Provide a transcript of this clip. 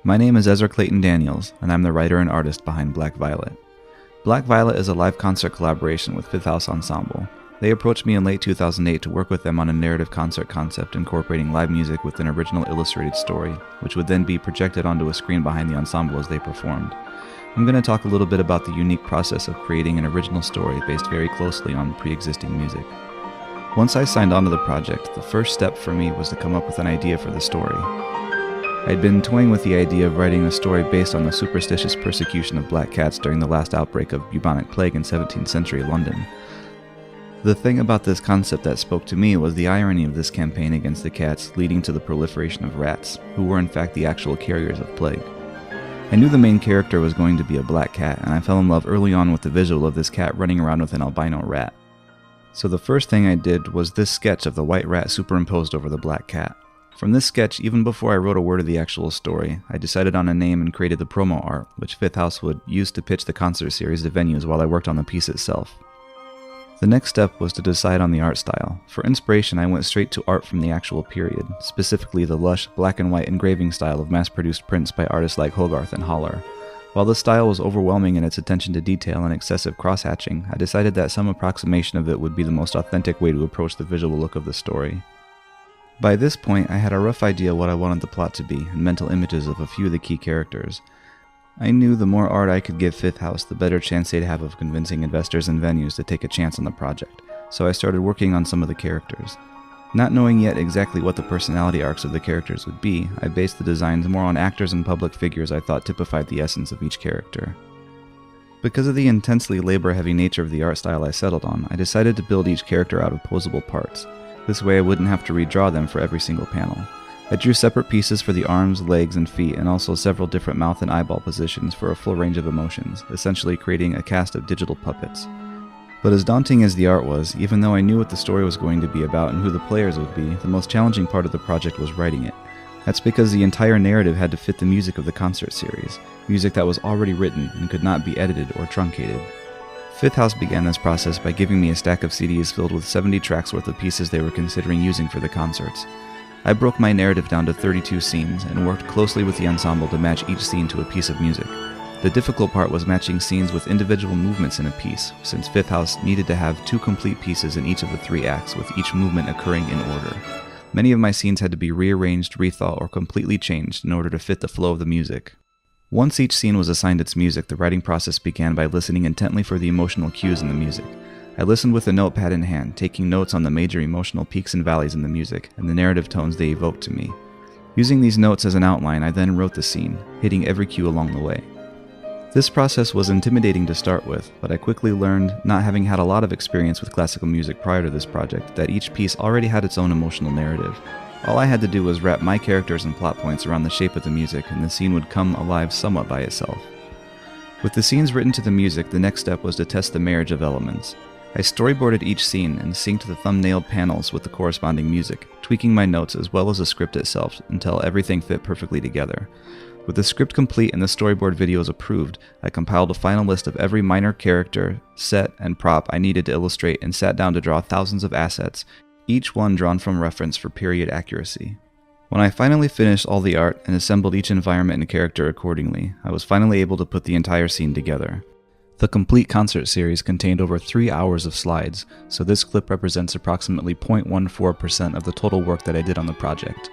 My name is Ezra Claytan Daniels, and I'm the writer and artist behind Black Violet. Black Violet is a live concert collaboration with Fifth House Ensemble. They approached me in late 2008 to work with them on a narrative concert concept incorporating live music with an original illustrated story, which would then be projected onto a screen behind the ensemble as they performed. I'm going to talk a little bit about the unique process of creating an original story based very closely on pre-existing music. Once I signed on to the project, the first step for me was to come up with an idea for the story. I'd been toying with the idea of writing a story based on the superstitious persecution of black cats during the last outbreak of bubonic plague in 17th century London. The thing about this concept that spoke to me was the irony of this campaign against the cats leading to the proliferation of rats, who were in fact the actual carriers of plague. I knew the main character was going to be a black cat, and I fell in love early on with the visual of this cat running around with an albino rat. So the first thing I did was this sketch of the white rat superimposed over the black cat. From this sketch, even before I wrote a word of the actual story, I decided on a name and created the promo art, which Fifth House would use to pitch the concert series to venues while I worked on the piece itself. The next step was to decide on the art style. For inspiration, I went straight to art from the actual period, specifically the lush, black and white engraving style of mass-produced prints by artists like Hogarth and Haller. While the style was overwhelming in its attention to detail and excessive cross-hatching, I decided that some approximation of it would be the most authentic way to approach the visual look of the story. By this point, I had a rough idea what I wanted the plot to be, and mental images of a few of the key characters. I knew the more art I could give Fifth House, the better chance they'd have of convincing investors and venues to take a chance on the project, so I started working on some of the characters. Not knowing yet exactly what the personality arcs of the characters would be, I based the designs more on actors and public figures I thought typified the essence of each character. Because of the intensely labor-heavy nature of the art style I settled on, I decided to build each character out of posable parts. This way I wouldn't have to redraw them for every single panel. I drew separate pieces for the arms, legs, and feet, and also several different mouth and eyeball positions for a full range of emotions, essentially creating a cast of digital puppets. But as daunting as the art was, even though I knew what the story was going to be about and who the players would be, the most challenging part of the project was writing it. That's because the entire narrative had to fit the music of the concert series, music that was already written and could not be edited or truncated. Fifth House began this process by giving me a stack of CDs filled with 70 tracks worth of pieces they were considering using for the concerts. I broke my narrative down to 32 scenes and worked closely with the ensemble to match each scene to a piece of music. The difficult part was matching scenes with individual movements in a piece, since Fifth House needed to have 2 complete pieces in each of the 3 acts, with each movement occurring in order. Many of my scenes had to be rearranged, rethought, or completely changed in order to fit the flow of the music. Once each scene was assigned its music, the writing process began by listening intently for the emotional cues in the music. I listened with a notepad in hand, taking notes on the major emotional peaks and valleys in the music, and the narrative tones they evoked to me. Using these notes as an outline, I then wrote the scene, hitting every cue along the way. This process was intimidating to start with, but I quickly learned, not having had a lot of experience with classical music prior to this project, that each piece already had its own emotional narrative. All I had to do was wrap my characters and plot points around the shape of the music, and the scene would come alive somewhat by itself. With the scenes written to the music, the next step was to test the marriage of elements. I storyboarded each scene and synced the thumbnailed panels with the corresponding music, tweaking my notes as well as the script itself until everything fit perfectly together. With the script complete and the storyboard videos approved, I compiled a final list of every minor character, set, and prop I needed to illustrate and sat down to draw thousands of assets, each one drawn from reference for period accuracy. When I finally finished all the art and assembled each environment and character accordingly, I was finally able to put the entire scene together. The complete concert series contained over 3 hours of slides, so this clip represents approximately 0.14% of the total work that I did on the project.